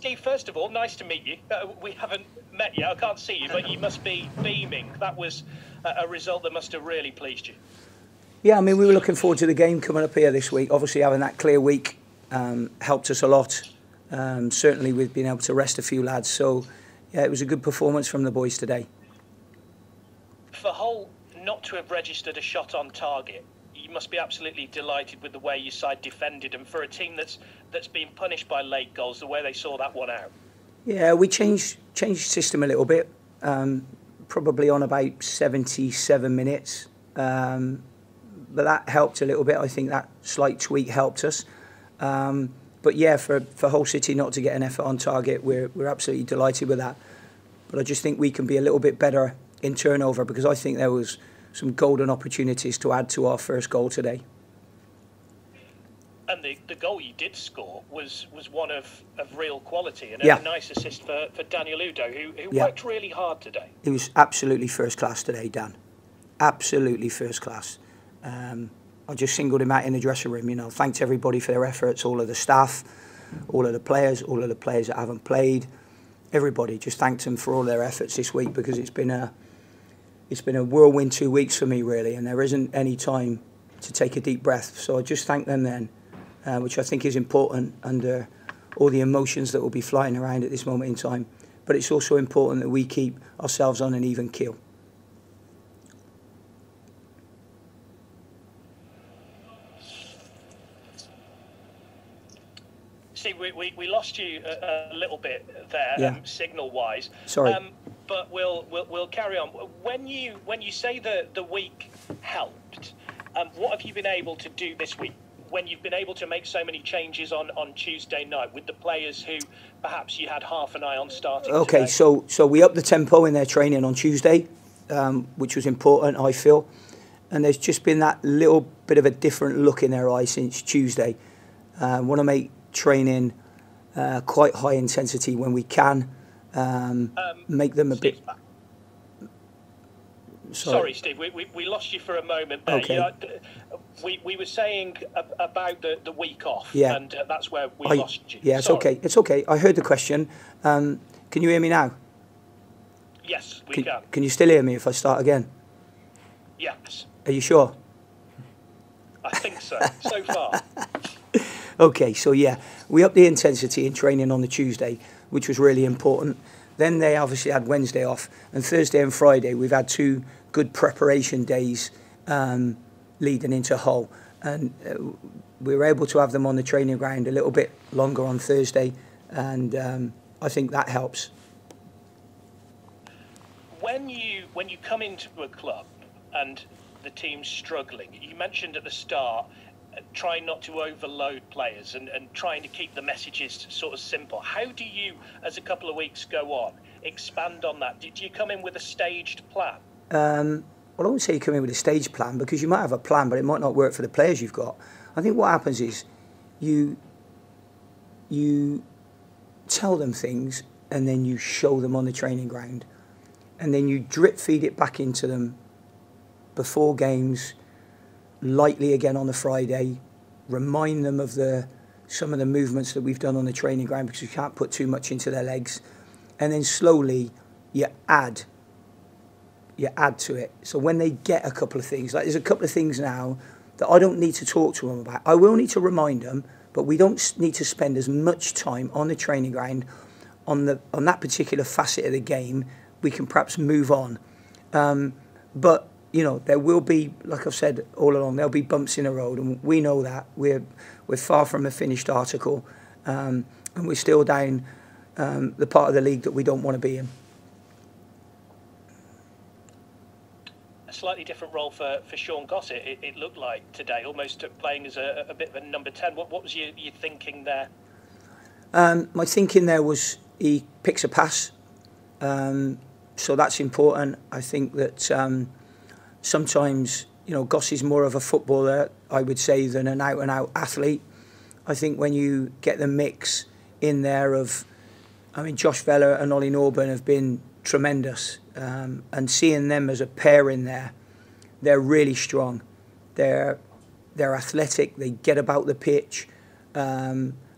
Steve, first of all, nice to meet you. We haven't met yet, I can't see you, but you must be beaming. That was a result that must have really pleased you. Yeah, I mean, we were looking forward to the game coming up here this week. Obviously, having that clear week helped us a lot. Certainly, we've been able to rest a few lads. So, yeah, it was a good performance from the boys today. For Hull not to have registered a shot on target, you must be absolutely delighted with the way your side defended, and for a team that's been punished by late goals, the way they saw that one out. Yeah, we changed system a little bit, probably on about 77 minutes. But that helped a little bit. I think that slight tweak helped us. But yeah, for Hull City not to get an effort on target, we're absolutely delighted with that. But I just think we can be a little bit better in turnover, because I think there was some golden opportunities to add to our first goal today. And the goal you did score was one of real quality, and yeah. A nice assist for Daniel Udo, who worked really hard today. He was absolutely first class today, Dan. Absolutely first class. I just singled him out in the dressing room. You know, thanked everybody for their efforts, all of the staff, all of the players that haven't played. Everybody, just thanked them for all their efforts this week, because it's been a whirlwind 2 weeks for me, really, and there isn't any time to take a deep breath. So I just thank them then, which I think is important under all the emotions that will be flying around at this moment in time. But it's also important that we keep ourselves on an even keel. Steve, we lost you a little bit there, yeah. Signal-wise. Sorry. But we'll carry on. When you say the week helped, what have you been able to do this week when you've been able to make so many changes on Tuesday night with the players who perhaps you had half an eye on starting? Okay, today? so we upped the tempo in their training on Tuesday, which was important, I feel. And there's just been that little bit of a different look in their eyes since Tuesday. Want to make training quite high intensity when we can, make them a Steve, bit. Sorry, Steve, we lost you for a moment there. Okay. We were saying about the week off, yeah. And that's where we lost you. Yeah, it's okay. It's okay. I heard the question. Can you hear me now? Yes, we can. Can you still hear me if I start again? Yes. Are you sure? I think so. So far. Okay, so yeah, we upped the intensity in training on the Tuesday, which was really important. Then they obviously had Wednesday off, and Thursday and Friday we've had 2 good preparation days leading into Hull, and we were able to have them on the training ground a little bit longer on Thursday, and I think that helps. When you come into a club and the team's struggling, you mentioned at the start trying not to overload players and trying to keep the messages sort of simple. How do you, as a couple of weeks go on, expand on that? Did you come in with a staged plan? Well, I wouldn't say you come in with a staged plan, because you might have a plan, but it might not work for the players you've got. I think what happens is you tell them things, and then you show them on the training ground, and then you drip feed it back into them before games, lightly again on the Friday, remind them of some of the movements that we've done on the training ground, because you can't put too much into their legs, and then slowly you add to it. So when they get a couple of things, like there's a couple of things now that I don't need to talk to them about. I will need to remind them, but we don't need to spend as much time on the training ground on that particular facet of the game. We can perhaps move on, but you know, there will be, like I've said all along, there'll be bumps in the road, and we know that. We're far from a finished article, and we're still down the part of the league that we don't want to be in. A slightly different role for Sean Gossett, it looked like today, almost playing as a bit of a number 10. What was your thinking there? My thinking there was he picks a pass, so that's important. I think that sometimes, you know, Goss is more of a footballer, I would say, than an out-and-out athlete. I think when you get the mix in there of, I mean, Josh Vella and Ollie Norburn have been tremendous, and seeing them as a pair in there, they're really strong. They're athletic. They get about the pitch.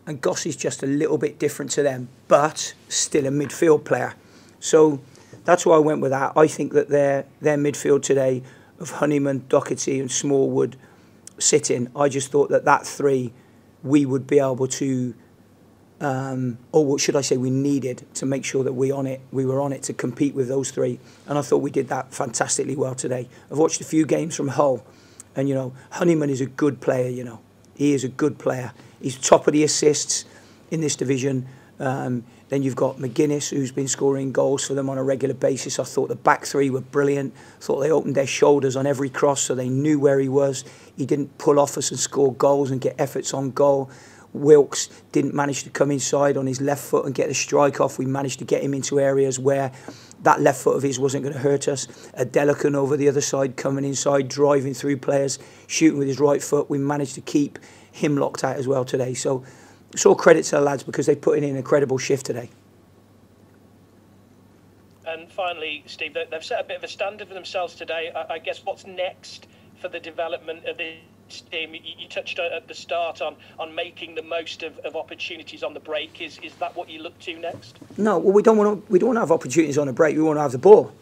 and Goss is just a little bit different to them, but still a midfield player. So that's why I went with that. I think that their midfield today of Honeyman, Doherty and Smallwood sitting, I just thought that three we would be able to, or what should I say, we needed to make sure that we were on it to compete with those three. And I thought we did that fantastically well today. I've watched a few games from Hull, and, you know, Honeyman is a good player, you know. He is a good player. He's top of the assists in this division. Then you've got McGuinness, who's been scoring goals for them on a regular basis. I thought the back three were brilliant. I thought they opened their shoulders on every cross so they knew where he was. He didn't pull off us and score goals and get efforts on goal. Wilkes didn't manage to come inside on his left foot and get the strike off. We managed to get him into areas where that left foot of his wasn't going to hurt us. A Delican over the other side coming inside, driving through players, shooting with his right foot. We managed to keep him locked out as well today. So it's all credit to the lads because they put in an incredible shift today. And finally, Steve, they've set a bit of a standard for themselves today. I guess what's next for the development of this team? You touched at the start on making the most of opportunities on the break. Is that what you look to next? No, well, we don't want to have opportunities on the break. We want to have the ball.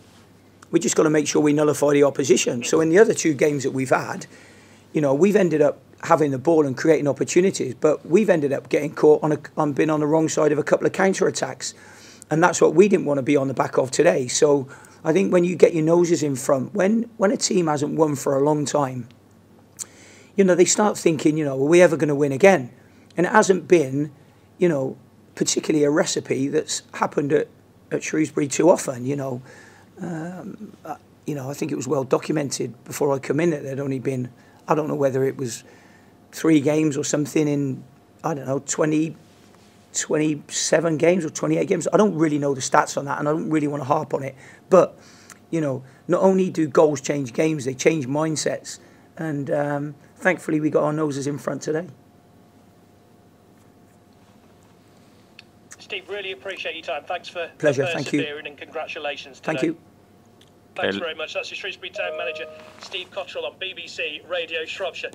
We just got to make sure we nullify the opposition. So in the other two games that we've had, you know, we've ended up having the ball and creating opportunities, but we've ended up getting caught on being on the wrong side of a couple of counter attacks, and that's what we didn't want to be on the back of today. So I think when you get your noses in front, when a team hasn't won for a long time, you know, they start thinking, you know, are we ever going to win again? And it hasn't been, you know, particularly a recipe that's happened at Shrewsbury too often. You know, I think it was well documented before I come in that there'd only been, I don't know whether it was 3 games or something in, I don't know, 27 games or 28 games. I don't really know the stats on that, and I don't really want to harp on it. But, you know, not only do goals change games, they change mindsets. And thankfully we got our noses in front today. Steve, really appreciate your time. Thanks for Pleasure. Thank you. And congratulations today. Thank you. Thanks very much. That's the Shrewsbury Town manager, Steve Cotterill, on BBC Radio Shropshire.